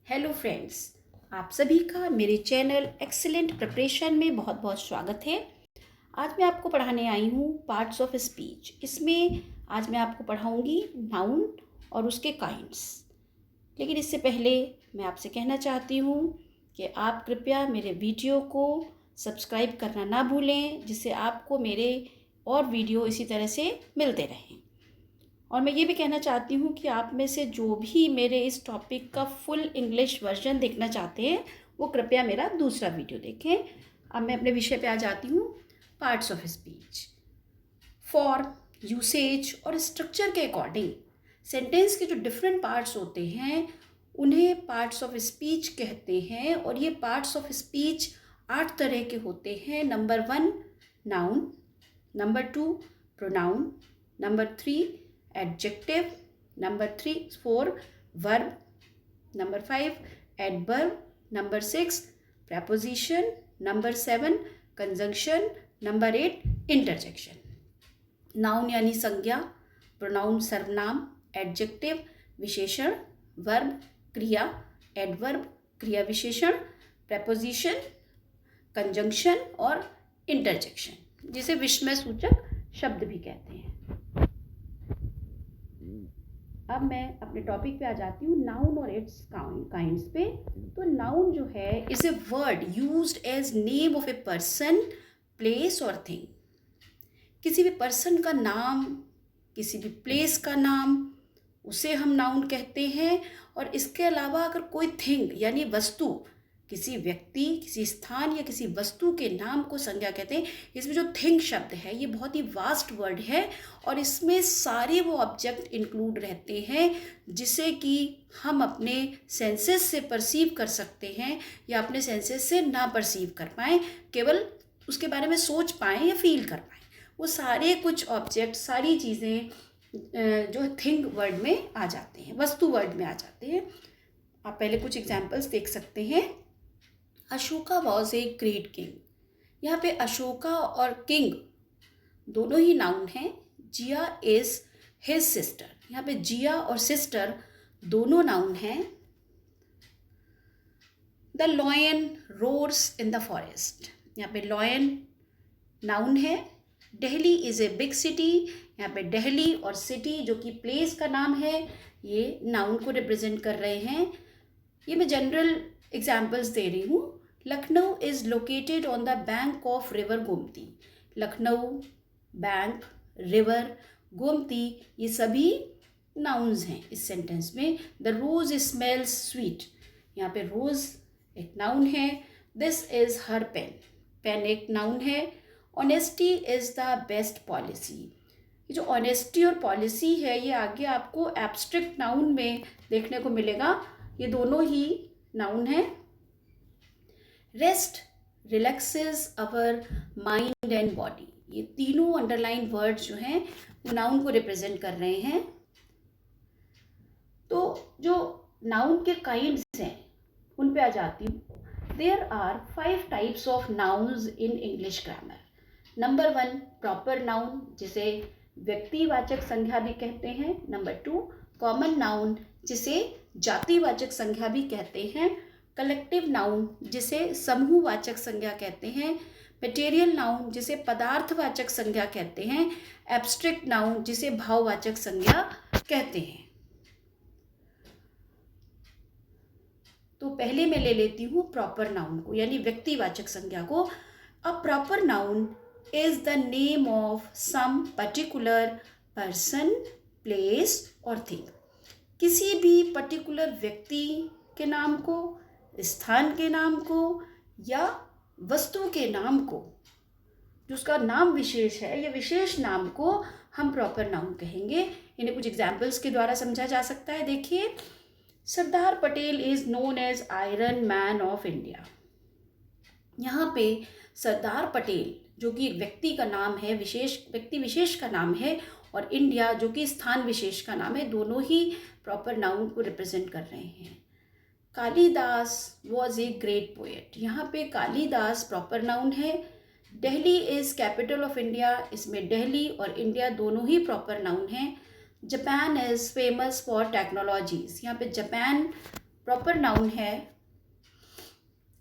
Hello friends, आप सभी का मेरे चैनल एक्सीलेंट प्रिपरेशन में बहुत बहुत स्वागत है। आज मैं आपको पढ़ाने आई हूँ पार्ट्स ऑफ स्पीच। इसमें आज मैं आपको पढ़ाऊँगी नाउन और उसके काइंड्स। लेकिन इससे पहले मैं आपसे कहना चाहती हूँ कि आप कृपया मेरे वीडियो को सब्सक्राइब करना ना भूलें, जिससे आपको मेरे और वीडियो इसी तरह से मिलते रहें। और मैं ये भी कहना चाहती हूँ कि आप में से जो भी मेरे इस टॉपिक का फुल इंग्लिश वर्जन देखना चाहते हैं वो कृपया मेरा दूसरा वीडियो देखें। अब मैं अपने विषय पे आ जाती हूँ, parts of speech. Form, usage और स्ट्रक्चर के अकॉर्डिंग सेंटेंस के जो डिफरेंट पार्ट्स होते हैं उन्हें पार्ट्स ऑफ स्पीच कहते हैं। और ये पार्ट्स ऑफ स्पीच 8 तरह के होते हैं। Number 1 noun, number 2 pronoun, number 3 adjective, number 4 verb, number 5 adverb, number 6 preposition, number 7 conjunction, number 8 interjection. Noun यानी संज्ञा, प्रोनाउन सर्वनाम, एडजेक्टिव विशेषण, वर्ब क्रिया, एडवर्ब क्रिया विशेषण, प्रेपोजिशन, कंजंक्शन और इंटरजेक्शन, जिसे विस्मय सूचक शब्द भी कहते हैं। अब मैं अपने टॉपिक पे आ जाती हूँ, नाउन और इट्स काइंड्स पे। तो नाउन जो है is a word used as name of a person, place और थिंग। किसी भी पर्सन का नाम, किसी भी प्लेस का नाम, उसे हम नाउन कहते हैं। और इसके अलावा अगर कोई थिंग यानी वस्तु, किसी व्यक्ति, किसी स्थान या किसी वस्तु के नाम को संज्ञा कहते हैं। इसमें जो थिंग शब्द है ये बहुत ही वास्ट वर्ड है और इसमें सारे वो ऑब्जेक्ट इंक्लूड रहते हैं जिसे कि हम अपने सेंसेस से परसीव कर सकते हैं या अपने सेंसेस से ना परसीव कर पाएँ, केवल उसके बारे में सोच पाएँ या फील कर पाएँ। वो सारे कुछ ऑब्जेक्ट, सारी चीज़ें जो थिंग वर्ड में आ जाते हैं, वस्तु वर्ड में आ जाते हैं। आप पहले कुछ एग्जाम्पल्स देख सकते हैं। Ashoka was a great king. यहाँ पे अशोका और किंग दोनों ही नाउन हैं। जिया इज हिज सिस्टर। यहाँ पे जिया और सिस्टर दोनों नाउन हैं। The lion roars in the forest. यहाँ पे लॉयन नाउन है। Delhi is a big city. यहाँ पे दिल्ली और सिटी जो कि प्लेस का नाम है, ये नाउन को रिप्रेजेंट कर रहे हैं। ये मैं जनरल एग्जाम्पल्स दे रही हूँ। Lucknow is located on the bank of river Gomti. Lucknow, bank, river, Gomti, ये सभी नाउन्स हैं इस सेंटेंस में। The rose smells sweet. यहाँ पे रोज एक नाउन है। This is her pen. Pen एक नाउन है। Honesty is the best policy. ये जो ऑनेस्टी और पॉलिसी है ये आगे आपको एब्स्ट्रैक्ट नाउन में देखने को मिलेगा। ये दोनों ही नाउन है। Rest relaxes our mind and body. ये तीनों अंडरलाइन वर्ड्स जो हैं वो नाउन को रिप्रेजेंट कर रहे हैं। तो जो नाउन के काइंड्स हैं उन पे आ जाती हूँ। There are 5 types of nouns in English grammar. Number 1 proper noun, जिसे व्यक्तिवाचक संज्ञा भी कहते हैं। नंबर 2 कॉमन नाउन, जिसे जातिवाचक संज्ञा भी कहते हैं। कलेक्टिव नाउन, जिसे समूहवाचक संज्ञा कहते हैं। मटेरियल नाउन, जिसे पदार्थवाचक संज्ञा कहते हैं। एब्स्ट्रैक्ट नाउन, जिसे भाववाचक संज्ञा कहते हैं। तो पहले मैं ले लेती हूँ प्रॉपर नाउन को, यानी व्यक्तिवाचक संज्ञा को। A proper noun is the name of some particular person, place और थिंग। किसी भी पर्टिकुलर व्यक्ति के नाम को, स्थान के नाम को या वस्तु के नाम को, जो उसका नाम विशेष है या विशेष नाम को हम प्रॉपर नाउन कहेंगे। इन्हें कुछ एग्जाम्पल्स के द्वारा समझा जा सकता है। देखिए, Sardar Patel is known as iron man of India. यहाँ पे सरदार पटेल जो कि एक व्यक्ति का नाम है, व्यक्ति विशेष का नाम है, और इंडिया जो कि स्थान विशेष का नाम है, दोनों ही प्रॉपर नाउन को रिप्रेजेंट कर रहे हैं। Kalidas was a great poet. यहाँ पे कालिदास प्रॉपर नाउन है। Delhi is capital of India, इसमें दिल्ली और इंडिया दोनों ही प्रॉपर नाउन हैं। Japan is famous for technologies. यहाँ पे जापान प्रॉपर नाउन है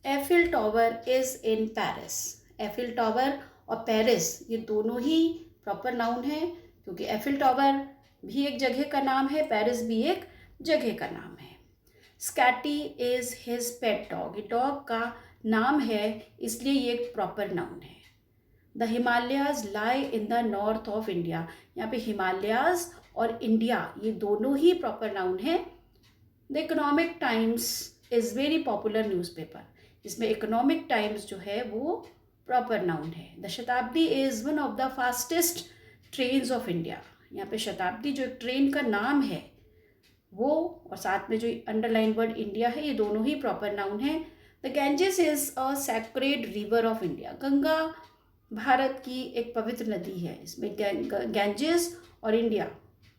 Eiffel tower is in Paris. Eiffel tower और पेरिस ये दोनों ही प्रॉपर नाउन है, क्योंकि एफिल टावर भी एक जगह का नाम है, पेरिस भी एक जगह का नाम है। स्कैटी इज़ हिज पेट डॉग, ये डॉग का नाम है, इसलिए ये एक प्रॉपर नाउन है। The Himalayas lie in the north of India, यहाँ पे हिमालयाज और इंडिया ये दोनों ही प्रॉपर नाउन है। The economic times is very popular newspaper, इसमें इकोनॉमिक टाइम्स जो है वो प्रॉपर नाउन है। द शताब्दी is one of the fastest trains of India, यहाँ पे शताब्दी जो एक ट्रेन का नाम है वो, और साथ में जो अंडरलाइन वर्ड इंडिया है, ये दोनों ही प्रॉपर नाउन है। The Ganges is a sacred river of India, Ganga Bharat की एक पवित्र नदी है, इसमें गैंजेस और इंडिया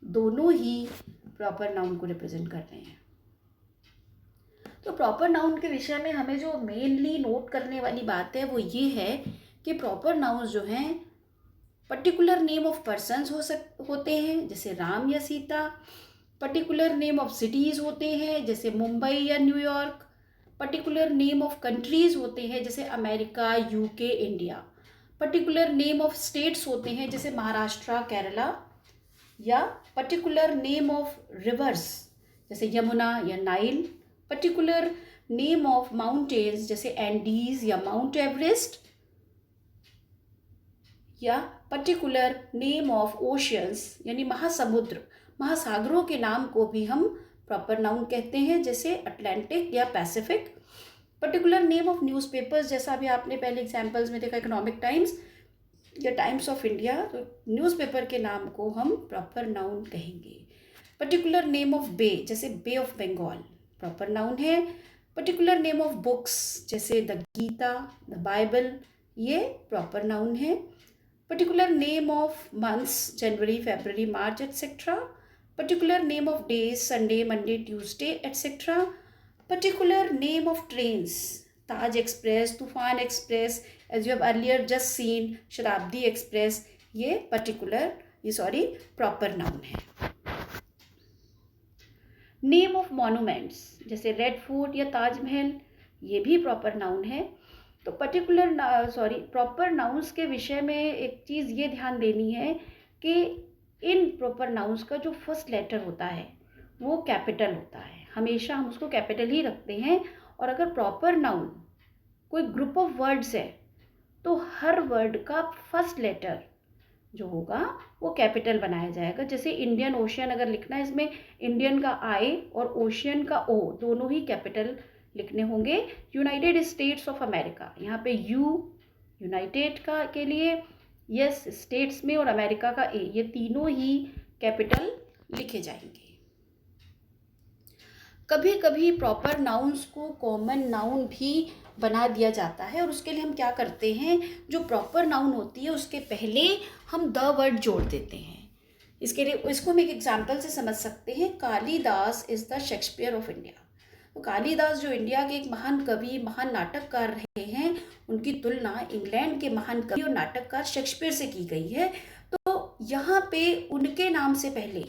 दोनों ही प्रॉपर नाउन को रिप्रेजेंट कर रहे हैं। तो प्रॉपर नाउन के विषय में हमें जो मेनली नोट करने वाली बात है वो ये है कि प्रॉपर नाउन्स जो हैं पर्टिकुलर नेम ऑफ पर्सन्स होते हैं, जैसे राम या Sita. Particular name of cities होते हैं, जैसे मुंबई या New York. Particular name of countries होते हैं, जैसे America, UK, India. Particular name of states होते हैं, जैसे महाराष्ट्र, केरला। या पर्टिकुलर नेम ऑफ रिवर्स, जैसे यमुना या Nile. Particular name of mountains, जैसे एंडीज या माउंट एवरेस्ट। या पर्टिकुलर नेम ऑफ ओशियंस, यानी महासमुद्र, महासागरों के नाम को भी हम प्रॉपर नाउन कहते हैं, जैसे अटलांटिक या Pacific. Particular name of newspapers, जैसा अभी आपने पहले एग्जांपल्स में देखा इकोनॉमिक टाइम्स या टाइम्स ऑफ इंडिया, तो न्यूज़पेपर के नाम को हम प्रॉपर नाउन कहेंगे। पर्टिकुलर नेम ऑफ बे, जैसे बे ऑफ बंगाल, प्रॉपर नाउन है। पर्टिकुलर नेम ऑफ बुक्स, जैसे द गीता, द बाइबल, ये प्रॉपर नाउन है। Particular name of months, January, February, March etcetera. Particular name of days, Sunday, Monday, Tuesday etcetera. Particular name of trains, Taj express, Toofan express, as you have earlier just seen Shatabdi express, ये proper noun है। Name of monuments, जैसे Red Fort या ताजमहल, ये भी proper noun है। तो proper nouns के विषय में एक चीज़ ये ध्यान देनी है कि इन प्रॉपर नाउन्स का जो फर्स्ट लेटर होता है वो कैपिटल होता है, हमेशा हम उसको कैपिटल ही रखते हैं। और अगर प्रॉपर नाउन कोई ग्रुप ऑफ वर्ड्स है तो हर वर्ड का फर्स्ट लेटर जो होगा वो कैपिटल बनाया जाएगा। जैसे इंडियन ओशियन अगर लिखना है, इसमें इंडियन का आई और ओशियन का ओ दोनों ही कैपिटल लिखने होंगे। यूनाइटेड स्टेट्स ऑफ अमेरिका, यहाँ पे यू यूनाइटेड का के लिए, यस स्टेट्स में, और अमेरिका का ए, ये तीनों ही कैपिटल लिखे जाएंगे। कभी कभी प्रॉपर नाउन्स को कॉमन नाउन भी बना दिया जाता है, और उसके लिए हम क्या करते हैं, जो प्रॉपर नाउन होती है उसके पहले हम द वर्ड जोड़ देते हैं। इसके लिए इसको हम एक एग्जाम्पल से समझ सकते हैं। Kalidas is the Shakespeare of India. तो कालिदास जो इंडिया के एक महान कवि, महान नाटककार रहे हैं, उनकी तुलना इंग्लैंड के महान कवि और नाटककार शेक्सपियर से की गई है। तो यहाँ पे उनके नाम से पहले,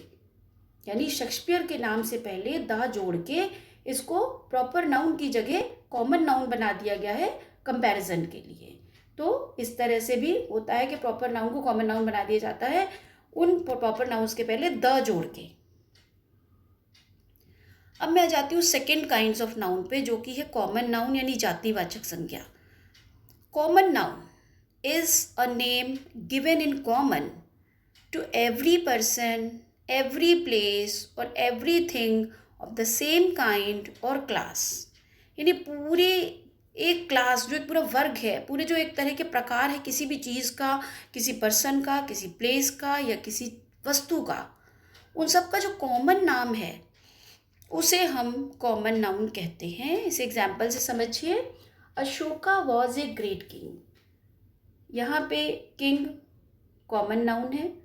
यानी शेक्सपियर के नाम से पहले द जोड़ के इसको प्रॉपर नाउन की जगह कॉमन नाउन बना दिया गया है कंपैरिजन के लिए। तो इस तरह से भी होता है कि प्रॉपर नाउन को कॉमन नाउन बना दिया जाता है उन प्रॉपर नाउन्स के पहले द जोड़ के। अब मैं आ जाती हूँ सेकेंड काइंड्स ऑफ नाउन पे, जो कि है कॉमन नाउन यानी जातिवाचक संज्ञा। Common noun is a name given in common to every person, every place or everything of the same kind or class। यानी पूरे एक क्लास, जो एक पूरा वर्ग है, पूरे जो एक तरह के प्रकार है किसी भी चीज़ का, किसी पर्सन का, किसी प्लेस का या किसी वस्तु का, उन सब का जो कॉमन नाम है उसे हम कॉमन नाउन कहते हैं। इसे एग्जाम्पल से समझिए। Ashoka was a great king, यहाँ पे किंग कॉमन नाउन है।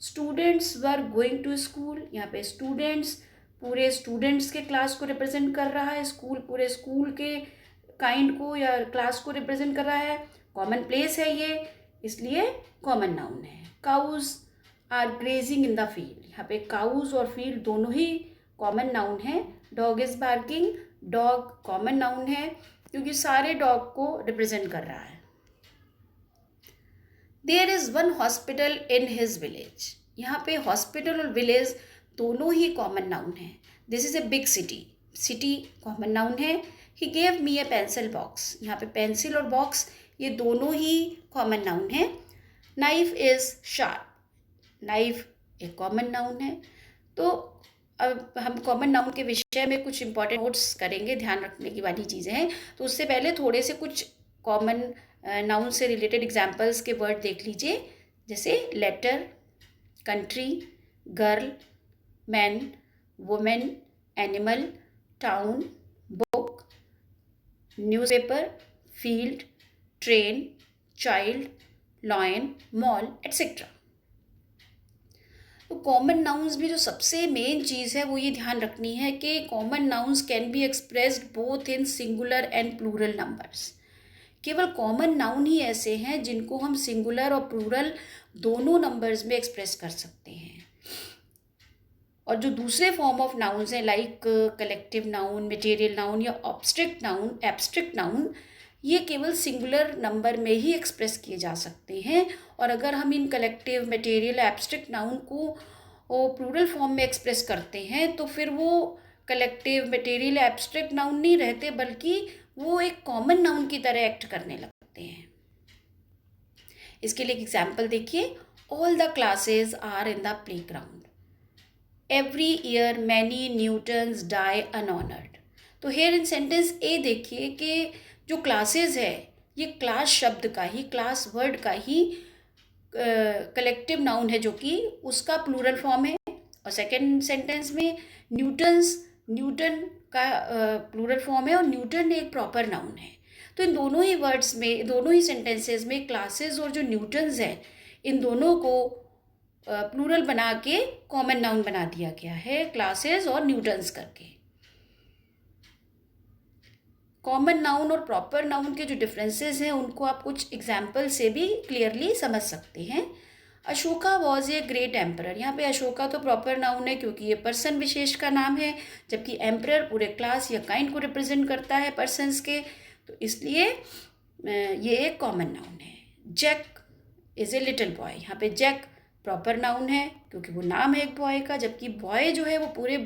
Students were going to school, यहाँ पे स्टूडेंट्स पूरे स्टूडेंट्स के क्लास को रिप्रेजेंट कर रहा है, स्कूल पूरे स्कूल के काइंड को या क्लास को रिप्रेजेंट कर रहा है। कॉमन प्लेस है ये, इसलिए कॉमन नाउन है। Cows are grazing in the field, यहाँ पे काउज और फील्ड दोनों ही कॉमन नाउन है, dog is barking, dog common noun है क्योंकि सारे डॉग को रिप्रेजेंट कर रहा है। There is one hospital in his village, यहाँ पे हॉस्पिटल और विलेज दोनों ही कॉमन नाउन है। This is a big city, city common noun है। He gave me a pencil box, यहाँ पे पेंसिल और बॉक्स ये दोनों ही कॉमन नाउन है। नाइफ इज़ शार्प, नाइफ एक कॉमन नाउन है। तो अब हम कॉमन नाउन के विषय में कुछ इंपॉर्टेंट नोट्स करेंगे, ध्यान रखने की वाली चीज़ें हैं। तो उससे पहले थोड़े से कुछ कॉमन नाउन से रिलेटेड एग्जाम्पल्स के वर्ड देख लीजिए, जैसे letter, country, girl, man, women, animal, town, book, newspaper, field, train, child, lion, mall etcetera. तो कॉमन नाउन्स में जो सबसे मेन चीज़ है वो ये ध्यान रखनी है कि common nouns can be expressed both in singular and plural numbers. केवल कॉमन नाउन ही ऐसे हैं जिनको हम सिंगुलर और प्लूरल दोनों नंबर्स में एक्सप्रेस कर सकते हैं। और जो दूसरे फॉर्म ऑफ नाउन्स हैं like collective noun, material noun या एब्स्ट्रैक्ट नाउन, ये केवल सिंगुलर नंबर में ही एक्सप्रेस किए जा सकते हैं। और अगर हम इन कलेक्टिव, मटेरियल, एब्स्ट्रैक्ट नाउन को प्लूरल फॉर्म में एक्सप्रेस करते हैं तो फिर वो कलेक्टिव, मटेरियल, एब्स्ट्रैक्ट नाउन नहीं रहते, बल्कि वो एक कॉमन नाउन की तरह एक्ट करने लगते हैं। इसके लिए एक एग्जाम्पल देखिए, all the classes are in the playground, every year many Newtons die unhonoured. तो हेयर इन सेंटेंस ए देखिए कि जो क्लासेस है ये क्लास शब्द का ही, क्लास वर्ड का ही कलेक्टिव नाउन है जो कि उसका प्लूरल फॉर्म है। और सेकेंड सेंटेंस में न्यूटन का प्लूरल फॉर्म है और न्यूटन एक प्रॉपर नाउन है। तो इन दोनों ही वर्ड्स में, दोनों ही सेंटेंसेस में क्लासेस और जो न्यूटन्स हैं इन दोनों को प्लूरल बना के कॉमन नाउन बना दिया गया है, क्लासेस और न्यूटन्स करके। कॉमन नाउन और प्रॉपर नाउन के जो डिफरेंसेस हैं उनको आप कुछ एग्जाम्पल से भी क्लियरली समझ सकते हैं। Ashoka was a great emperor, यहाँ पे अशोका तो प्रॉपर नाउन है क्योंकि ये पर्सन विशेष का नाम है, जबकि एम्परर पूरे क्लास या काइंड को रिप्रेजेंट करता है पर्सन्स के, तो इसलिए ये एक कॉमन नाउन है। Jack is a little boy, यहाँ पे जैक प्रॉपर नाउन है क्योंकि वो नाम है एक बॉय का, जबकि बॉय जो है वो पूरे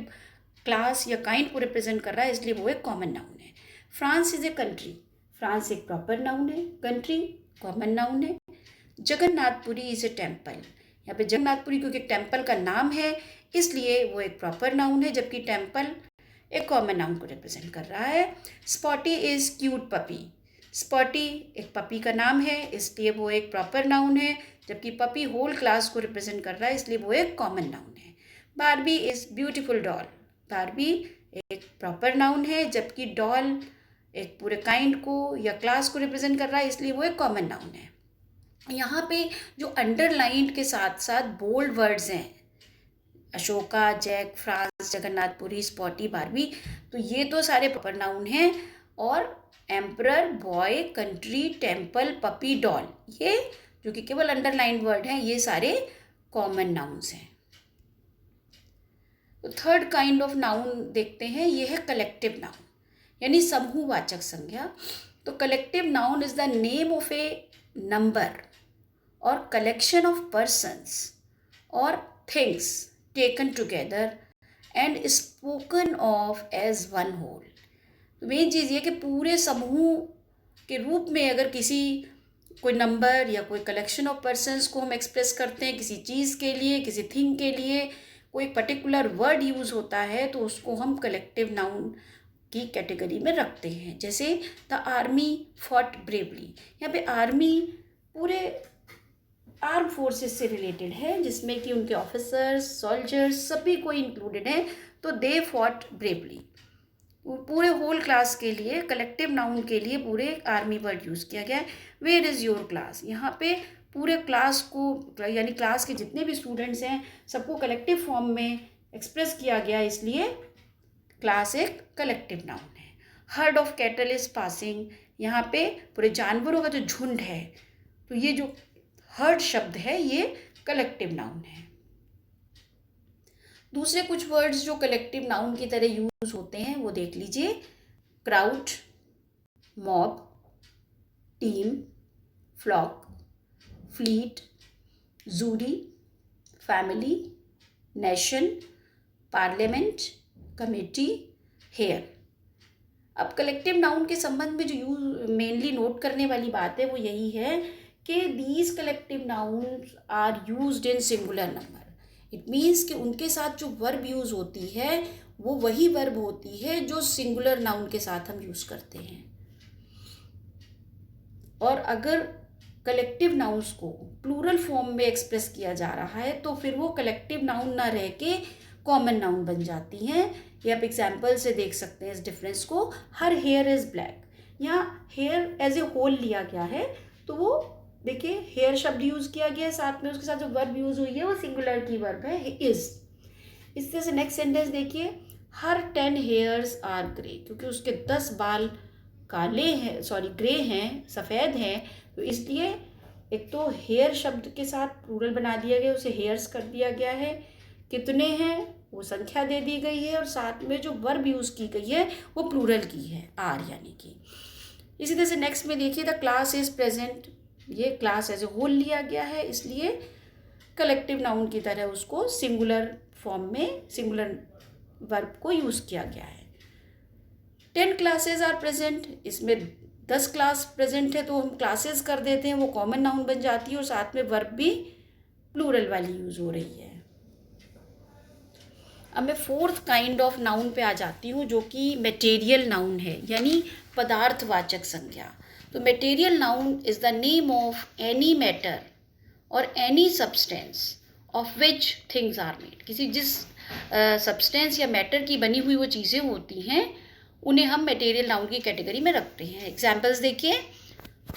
क्लास या काइंड को रिप्रेजेंट कर रहा है, इसलिए वो एक कॉमन नाउन है। France is a country, France एक प्रॉपर नाउन है, कंट्री कॉमन नाउन है। जगन्नाथपुरी इज़ ए टेम्पल, यहाँ पे जगन्नाथपुरी क्योंकि टेम्पल का नाम है इसलिए वो एक प्रॉपर नाउन है, जबकि टेम्पल एक कॉमन नाउन को रिप्रेजेंट कर रहा है। Spotty is cute puppy, spotty एक पपी का नाम है इसलिए वो एक प्रॉपर नाउन है, जबकि पपी होल क्लास को रिप्रेजेंट कर रहा है इसलिए वो एक कॉमन नाउन है। Barbie is beautiful doll, Barbie एक प्रॉपर नाउन है, जबकि डॉल एक पूरे काइंड को या क्लास को रिप्रेजेंट कर रहा है इसलिए वो एक कॉमन नाउन है। यहाँ पे जो अंडरलाइंड के साथ साथ बोल्ड वर्ड्स हैं, Ashoka, Jack, France, Jagannathpuri, Spotty, Barbie, तो ये तो सारे प्रॉपर नाउन हैं। और emperor, boy, country, temple, puppy, doll, ये जो कि केवल अंडरलाइंड वर्ड हैं ये सारे कॉमन नाउन्स हैं। तो थर्ड काइंड ऑफ नाउन देखते हैं, ये है कलेक्टिव नाउन यानी समूहवाचक संज्ञा। तो collective noun is the name of a number और कलेक्शन ऑफ पर्सन्स और things taken together and spoken of as one whole. तो मेन चीज़ ये कि पूरे समूह के रूप में अगर किसी कोई नंबर या कोई कलेक्शन ऑफ पर्सन्स को हम एक्सप्रेस करते हैं, किसी चीज़ के लिए, किसी थिंग के लिए कोई पर्टिकुलर वर्ड यूज़ होता है तो उसको हम कलेक्टिव नाउन की कैटेगरी में रखते हैं। जैसे द आर्मी फॉट ब्रेवली, यहाँ पे आर्मी पूरे आर्म फोर्सेस से रिलेटेड है जिसमें कि उनके ऑफिसर्स, सोल्जर्स सभी को इंक्लूडेड हैं, तो दे फॉट ब्रेवली। पूरे होल क्लास के लिए, कलेक्टिव नाउन के लिए पूरे आर्मी वर्ड यूज़ किया गया है। वेयर इज़ योर क्लास, यहाँ पे पूरे क्लास को यानी क्लास के जितने भी स्टूडेंट्स हैं सबको कलेक्टिव फॉर्म में एक्सप्रेस किया गया, इसलिए क्लास एक कलेक्टिव नाउन है। Heard of cattle is passing, यहाँ पे पूरे जानवरों का जो झुंड है, तो ये जो हर्ड शब्द है ये कलेक्टिव नाउन है। दूसरे कुछ वर्ड्स जो कलेक्टिव नाउन की तरह यूज होते हैं वो देख लीजिए। Crowd, mob, team, flock, fleet, jury, family, nation, parliament, committee, herd. अब कलेक्टिव नाउन के संबंध में जो यूज मेनली नोट करने वाली बात है वो यही है कि these collective nouns are used in singular number. It means कि उनके साथ जो वर्ब यूज होती है वो वही वर्ब होती है जो सिंगुलर नाउन के साथ हम यूज करते हैं। और अगर कलेक्टिव नाउन्स को प्लूरल फॉर्म में एक्सप्रेस किया जा रहा है तो फिर वो कलेक्टिव नाउन ना रह के कॉमन नाउन बन जाती हैं। ये आप एग्जाम्पल से देख सकते हैं इस डिफरेंस को। हर हेयर इज ब्लैक, यहाँ हेयर एज ए होल लिया गया है तो वो देखिए हेयर शब्द यूज किया गया है, साथ में उसके साथ जो वर्ब यूज हुई है वो सिंगुलर की वर्ब है इज। इस तरह से नेक्स्ट सेंटेंस देखिए, हर 10 हेयर्स आर ग्रे, क्योंकि उसके 10 बाल काले हैं, सॉरी ग्रे हैं, सफ़ेद हैं, तो इसलिए एक तो हेयर शब्द के साथ प्लूरल बना दिया गया, उसे हेयर्स कर दिया गया है। कितने हैं वो संख्या दे दी गई है और साथ में जो वर्ब यूज़ की गई है वो प्लूरल की है, आर यानी कि। इसी तरह से नेक्स्ट में देखिए, द क्लास इज़ प्रेजेंट, ये क्लास एज ए होल लिया गया है इसलिए कलेक्टिव नाउन की तरह उसको सिंगुलर फॉर्म में सिंगुलर वर्ब को यूज़ किया गया है। 10 क्लासेज आर प्रेजेंट, इसमें 10 क्लास प्रेजेंट है तो हम क्लासेस कर देते हैं, वो कॉमन नाउन बन जाती है और साथ में वर्ब भी प्लूरल वाली यूज़ हो रही है। अब मैं फोर्थ काइंड ऑफ नाउन पे आ जाती हूँ जो कि मटेरियल नाउन है, यानी पदार्थवाचक संज्ञा। तो material noun is the name of any matter और any substance of which things are made. किसी जिस सब्सटेंस या मैटर की बनी हुई वो चीज़ें होती हैं उन्हें हम मटेरियल नाउन की कैटेगरी में रखते हैं। एग्जाम्पल्स देखिए,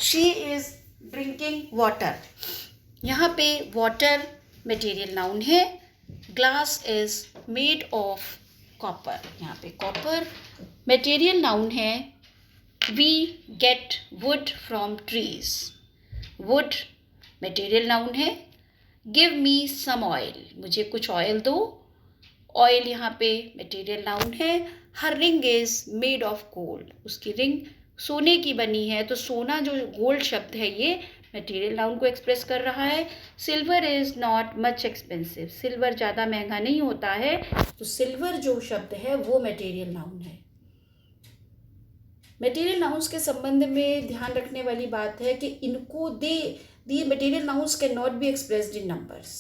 शी इज़ ड्रिंकिंग वाटर, यहाँ पे वाटर मटेरियल नाउन है। Glass is made of copper, यहाँ पे कॉपर मटेरियल नाउन है। We get wood from trees, wood material noun है। गिव मी सम ऑयल, मुझे कुछ ऑयल दो, ऑयल यहाँ पे मटेरियल नाउन है। Her ring is made of gold, उसकी रिंग सोने की बनी है, तो सोना जो गोल्ड शब्द है ये मटेरियल नाउन को एक्सप्रेस कर रहा है। Silver is not much expensive, silver ज़्यादा महंगा नहीं होता है, तो सिल्वर जो शब्द है वो मटेरियल नाउन है। मटेरियल नाउन्स के संबंध में ध्यान रखने वाली बात है कि इनको दी material nouns can not be expressed in numbers,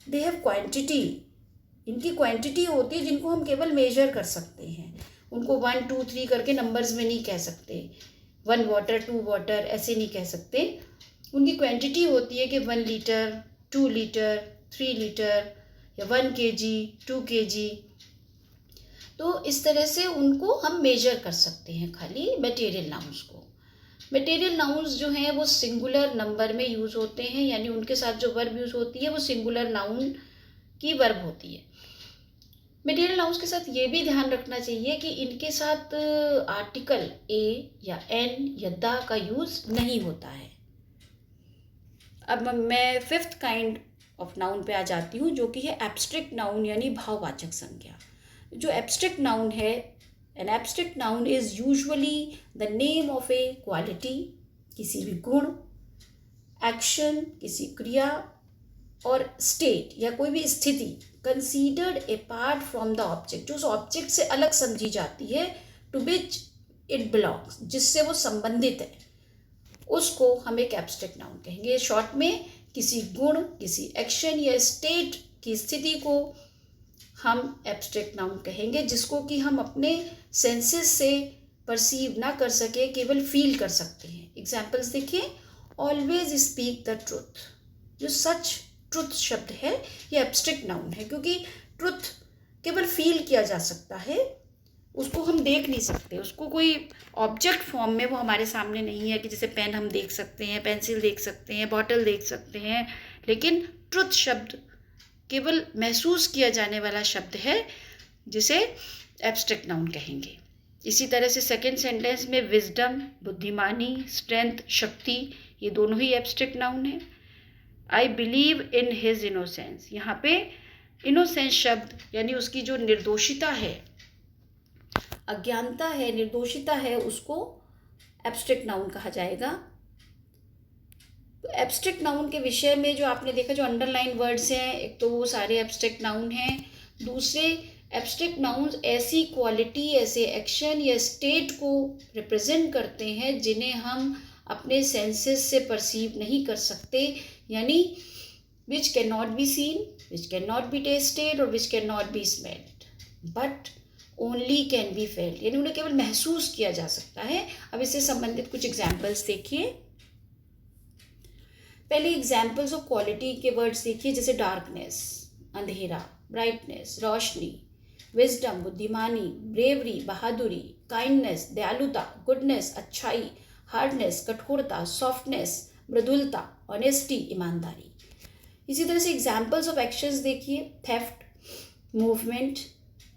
they have quantity, इनकी क्वांटिटी होती है जिनको हम केवल मेजर कर सकते हैं। उनको 1 2 3 करके नंबर्स में नहीं कह सकते, 1 वाटर 2 वाटर ऐसे नहीं कह सकते। उनकी क्वांटिटी होती है कि 1 लीटर 2 लीटर 3 लीटर या 1 kg 2 kg, तो इस तरह से उनको हम मेजर कर सकते हैं खाली मटेरियल नाउन्स को। मटेरियल नाउन्स जो हैं वो सिंगुलर नंबर में यूज़ होते हैं, यानी उनके साथ जो वर्ब यूज़ होती है वो सिंगुलर नाउन की वर्ब होती है। मटेरियल नाउन्स के साथ ये भी ध्यान रखना चाहिए कि इनके साथ आर्टिकल ए या एन या द का यूज़ नहीं होता है। अब मैं फिफ्थ काइंड ऑफ नाउन पे आ जाती हूँ जो कि है एब्स्ट्रैक्ट नाउन, यानी भाववाचक संज्ञा। जो एब्स्ट्रैक्ट नाउन है, an abstract noun is usually the name of A quality, किसी भी गुण, एक्शन किसी क्रिया, और स्टेट या कोई भी स्थिति considered apart from the object, जो उस ऑब्जेक्ट से अलग समझी जाती है, टू विच इट बिलोंग्स, जिससे वो संबंधित है, उसको हम एक एब्स्ट्रैक्ट नाउन कहेंगे। शॉर्ट में किसी गुण, किसी एक्शन या स्टेट की स्थिति को हम एब्स्ट्रैक्ट नाउन कहेंगे, जिसको कि हम अपने सेंसेस से परसीव ना कर सके, केवल फील कर सकते हैं। एग्जाम्पल्स देखिए, ऑलवेज स्पीक द ट्रुथ, जो सच ट्रुथ शब्द है ये एब्स्ट्रैक्ट नाउन है, क्योंकि ट्रुथ केवल फील किया जा सकता है, उसको हम देख नहीं सकते, उसको कोई ऑब्जेक्ट फॉर्म में वो हमारे सामने नहीं है कि जैसे पेन हम देख सकते हैं, पेंसिल देख सकते हैं, बॉटल देख सकते हैं, लेकिन ट्रुथ शब्द केवल महसूस किया जाने वाला शब्द है, जिसे एब्स्ट्रैक्ट नाउन कहेंगे। इसी तरह से सेकेंड सेंटेंस में विजडम बुद्धिमानी, स्ट्रेंथ शक्ति, ये दोनों ही एब्स्ट्रैक्ट नाउन है। I believe in his innocence, यहाँ पे इनोसेंस शब्द यानी उसकी जो निर्दोषिता है, अज्ञानता है, निर्दोषिता है, उसको एब्स्ट्रैक्ट नाउन कहा जाएगा। तो एब्स्ट्रैक्ट नाउन के विषय में जो आपने देखा, जो अंडरलाइन वर्ड्स हैं, एक तो वो सारे एब्स्ट्रैक्ट नाउन हैं। दूसरे, एब्स्ट्रैक्ट नाउन्स ऐसी क्वालिटी, ऐसे एक्शन या स्टेट को रिप्रेजेंट करते हैं जिन्हें हम अपने सेंसेस से परसीव नहीं कर सकते, यानी which can not be seen, which can not be tasted और which can not be smelled, but only can be felt, यानी उन्हें केवल महसूस किया जा सकता है। अब इससे संबंधित कुछ एग्जाम्पल्स देखिए। पहले एग्जाम्पल्स ऑफ क्वालिटी के वर्ड्स देखिए, जैसे डार्कनेस, अंधेरा, ब्राइटनेस, रोशनी, विजडम, बुद्धिमानी, ब्रेवरी, बहादुरी, काइंडनेस, दयालुता, गुडनेस, अच्छाई, हार्डनेस, कठोरता, सॉफ्टनेस, मृदुलता, ऑनेस्टी, ईमानदारी। इसी तरह से एग्जाम्पल्स ऑफ एक्शंस देखिए, theft, movement,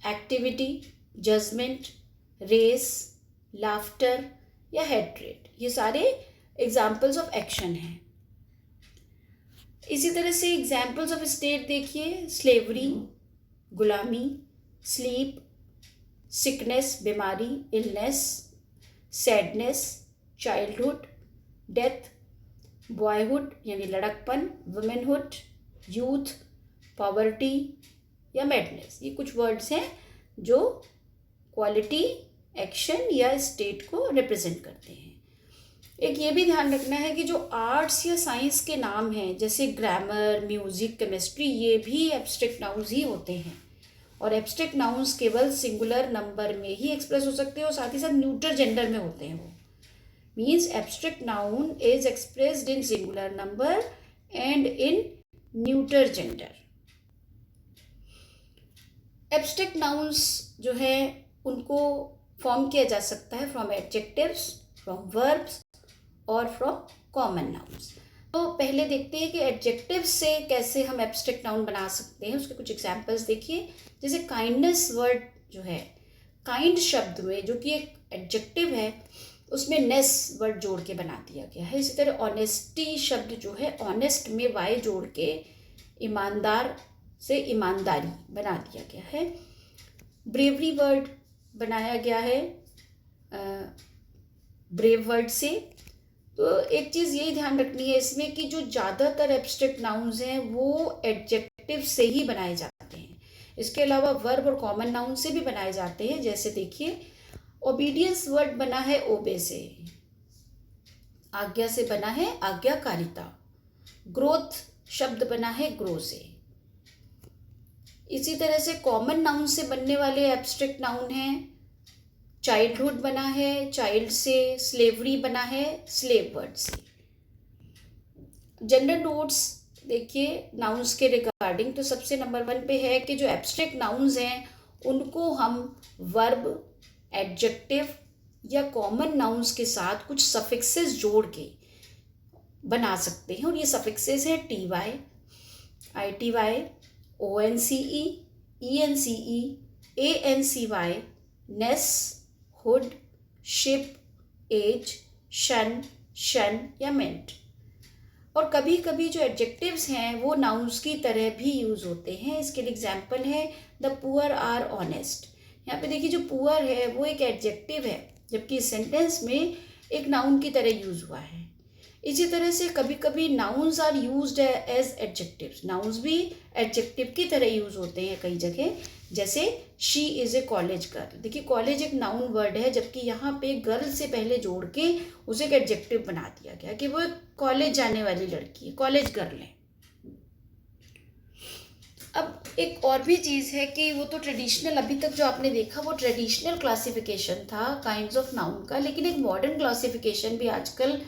activity, judgement, race, laughter या हेट्रेड, ये सारे एग्जाम्पल्स ऑफ एक्शन हैं। इसी तरह से एग्जाम्पल्स ऑफ स्टेट देखिए, स्लेवरी, गुलामी, स्लीप, सिकनेस, बीमारी, illness, sadness, childhood, death, boyhood यानी लड़कपन, वुमेनहुड, यूथ, पॉवर्टी या मैडनेस। ये कुछ वर्ड्स हैं जो क्वालिटी, एक्शन या स्टेट को रिप्रेजेंट करते हैं। एक ये भी ध्यान रखना है कि जो आर्ट्स या साइंस के नाम हैं, जैसे ग्रामर, म्यूजिक, केमिस्ट्री, ये भी एब्स्ट्रैक्ट नाउन्स ही होते हैं। और एब्स्ट्रैक्ट नाउन्स केवल सिंगुलर नंबर में ही एक्सप्रेस हो सकते हैं और साथ ही साथ न्यूटर जेंडर में होते हैं। वो means abstract noun is expressed in singular number and in neuter gender. Abstract nouns जो है उनको फॉर्म किया जा सकता है फ्रॉम एडजेक्टिव्स, फ्रॉम वर्ब्स और फ्रॉम कॉमन नाउन्स। तो पहले देखते हैं कि एडजेक्टिव से कैसे हम एब्स्ट्रैक्ट नाउन बना सकते हैं। उसके कुछ एग्जांपल्स देखिए, जैसे काइंडनेस वर्ड जो है, काइंड शब्द में जो कि एक एडजेक्टिव है, उसमें नेस वर्ड जोड़ के बना दिया गया है। इसी तरह ऑनेस्टी शब्द जो है, ऑनेस्ट में वाई जोड़ के ईमानदार से ईमानदारी बना दिया गया है। ब्रेवरी वर्ड बनाया गया है ब्रेव वर्ड से। तो एक चीज़ यही ध्यान रखनी है इसमें कि जो ज़्यादातर एब्स्ट्रैक्ट नाउन्स हैं वो एडजेक्टिव से ही बनाए जाते हैं। इसके अलावा वर्ब और कॉमन नाउन से भी बनाए जाते हैं। जैसे देखिए, ओबीडियंस वर्ड बना है ओबे से, आज्ञा से बना है आज्ञाकारिता। ग्रोथ शब्द बना है ग्रो से। इसी तरह से कॉमन नाउन से बनने वाले एब्स्ट्रैक्ट नाउन हैं, चाइल्डहुड बना है चाइल्ड से, स्लेवरी बना है स्लेव वर्ड से। जनरल नोट्स देखिए नाउन्स के रिगार्डिंग, तो सबसे नंबर 1 पे है कि जो एब्स्ट्रैक्ट नाउन्स हैं उनको हम वर्ब, एडजेक्टिव या कॉमन नाउन्स के साथ कुछ सफिक्सेस जोड़ के बना सकते हैं। और ये सफिक्सेस हैं T Y, I T Y, O N C E N C E, A N C Y, ness, hood, ship, age, tion, tion या मेंट। और कभी कभी जो एडजेक्टिव्स हैं वो नाउन्स की तरह भी यूज़ होते हैं। इसके लिए एग्जाम्पल है द पुअर आर ऑनेस्ट। यहाँ पे देखिए, जो पुअर है वो एक एडजेक्टिव है, जबकि सेंटेंस में एक नाउन की तरह यूज़ हुआ है। इसी तरह से कभी कभी nouns are used as adjectives, nouns भी एडजेक्टिव की तरह यूज़ होते हैं कई जगह। जैसे she is a college girl. देखिए, कॉलेज एक नाउन वर्ड है, जबकि यहाँ पे गर्ल से पहले जोड़ के उसे एक एडजेक्टिव बना दिया गया कि वो एक कॉलेज जाने वाली लड़की है, कॉलेज गर्ल है। अब एक और भी चीज़ है कि वो तो ट्रेडिशनल, अभी तक जो आपने देखा वो ट्रेडिशनल क्लासिफिकेशन था काइंड्स ऑफ नाउन का, लेकिन एक मॉडर्न क्लासिफिकेशन भी आजकल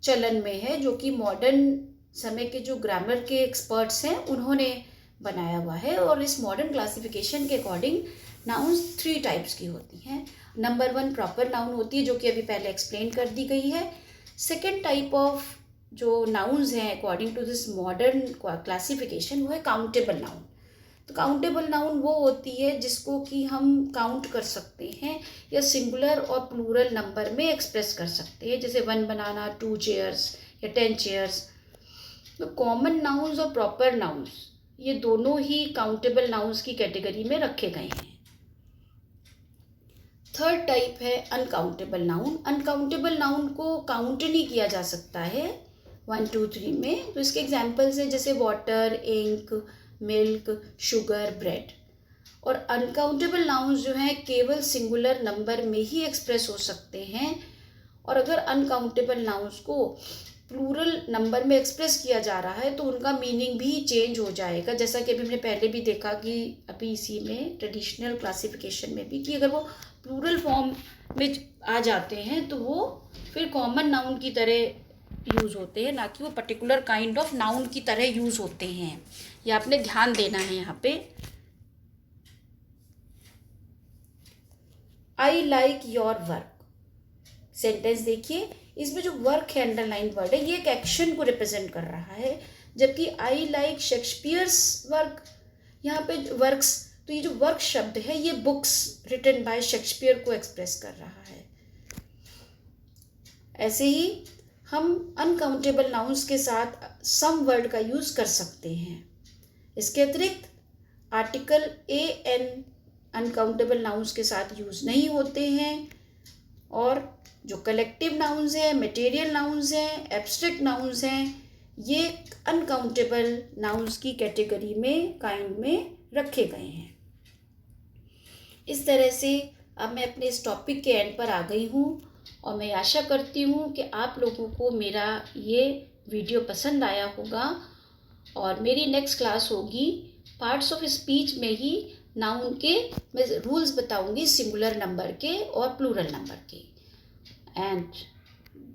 चलन में है, जो कि मॉडर्न समय के जो ग्रामर के एक्सपर्ट्स हैं उन्होंने बनाया हुआ है। और इस मॉडर्न क्लासिफिकेशन के अकॉर्डिंग नाउन्स 3 टाइप्स की होती हैं। नंबर 1 प्रॉपर नाउन होती है, जो कि अभी पहले एक्सप्लेन कर दी गई है। सेकेंड टाइप ऑफ जो नाउन्स हैं according to this modern classification, वो है काउंटेबल नाउन। तो काउंटेबल नाउन वो होती है जिसको कि हम काउंट कर सकते हैं या सिंगुलर और प्लूरल नंबर में एक्सप्रेस कर सकते हैं, जैसे 1 बनाना, 2 चेयर्स या 10 चेयर्स। तो कॉमन नाउन्स और प्रॉपर नाउन्स ये दोनों ही काउंटेबल नाउन्स की कैटेगरी में रखे गए हैं। थर्ड टाइप है अनकाउंटेबल नाउन। अनकाउंटेबल नाउन को काउंट नहीं किया जा सकता है 1 2 3 में। तो इसके एग्जाम्पल्स हैं जैसे water, ink, milk, sugar, bread. और अनकाउंटेबल नाउन्स जो हैं केवल सिंगुलर नंबर में ही एक्सप्रेस हो सकते हैं। और अगर अनकाउंटेबल नाउन्स को प्लूरल नंबर में एक्सप्रेस किया जा रहा है तो उनका मीनिंग भी चेंज हो जाएगा, जैसा कि अभी हमने पहले भी देखा कि अभी इसी में ट्रेडिशनल क्लासिफिकेशन में भी, कि अगर वो प्लूरल फॉर्म में आ जाते हैं तो वो फिर कॉमन नाउन की तरह यूज़ होते हैं, ना कि वो पर्टिकुलर काइंड ऑफ नाउन की तरह यूज़ होते हैं। ये आपने ध्यान देना है यहाँ पे। I like your work. Sentence देखिए, इसमें जो वर्क है, अंडरलाइन वर्ड है, ये एक एक्शन को रिप्रेजेंट कर रहा है। जबकि आई लाइक शेक्सपियर्स वर्क, यहाँ पे वर्क्स, तो ये जो वर्क शब्द है ये बुक्स रिटन बाय शेक्सपियर को एक्सप्रेस कर रहा है। ऐसे ही हम अनकाउंटेबल नाउन्स के साथ सम वर्ड का यूज़ कर सकते हैं। इसके अतिरिक्त article A N uncountable nouns के साथ यूज़ नहीं होते हैं। और जो कलेक्टिव नाउन्स हैं, मटेरियल नाउन्स हैं, एब्स्ट्रैक्ट नाउन्स हैं, ये अनकाउंटेबल नाउन्स की कैटेगरी में, काइंड में रखे गए हैं। इस तरह से अब मैं अपने इस टॉपिक के एंड पर आ गई हूँ और मैं आशा करती हूँ कि आप लोगों को मेरा ये वीडियो पसंद आया होगा। और मेरी नेक्स्ट क्लास होगी पार्ट्स ऑफ स्पीच में ही नाउन के मैं रूल्स बताऊंगी, सिंगुलर नंबर के और प्लूरल नंबर के। एंड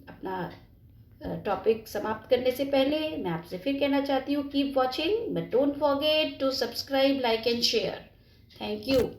अपना टॉपिक समाप्त करने से पहले मैं आपसे फिर कहना चाहती हूँ, keep watching but don't forget to subscribe, like and share. Thank you.